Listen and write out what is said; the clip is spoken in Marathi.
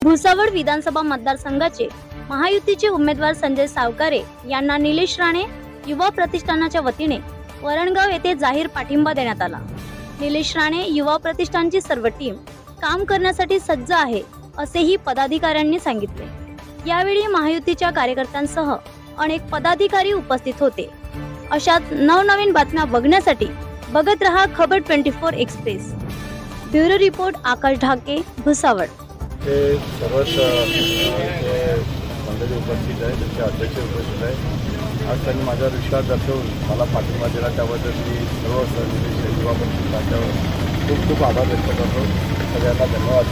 भुसावळ विधानसभा मतदारसंघाचे महायुतीचे उमेदवार संजय सावकारे यांना निलेश राणे युवा प्रतिष्ठानाच्या वतीने वरणगाव येथे जाहीर पाठिंबा देण्यात आला। निलेश राणे युवा प्रतिष्ठानची सर्व टीम काम करण्यासाठी सज्ज आहे असेही पदाधिकाऱ्यांनी सांगितले। यावेळी महायुतीच्या कार्यकर्त्यांसह अनेक पदाधिकारी उपस्थित होते। अशाच नवनवीन बातम्या बघण्यासाठी बघत रहा खबर 24 एक्सप्रेस। ब्युरो रिपोर्ट आकाश ढाके, भुसावळ। सर्वच मंडळी उपस्थित आहे, त्यांचे अध्यक्ष उपस्थित आहे। आज त्यांनी माझा विश्वास दाखवून मला पाठिंबा दिला, त्याबद्दल मी सर्व सहनिलेश युवा परिषदेच्या खूप खूप आभार व्यक्त करतो। सगळ्यांना धन्यवाद।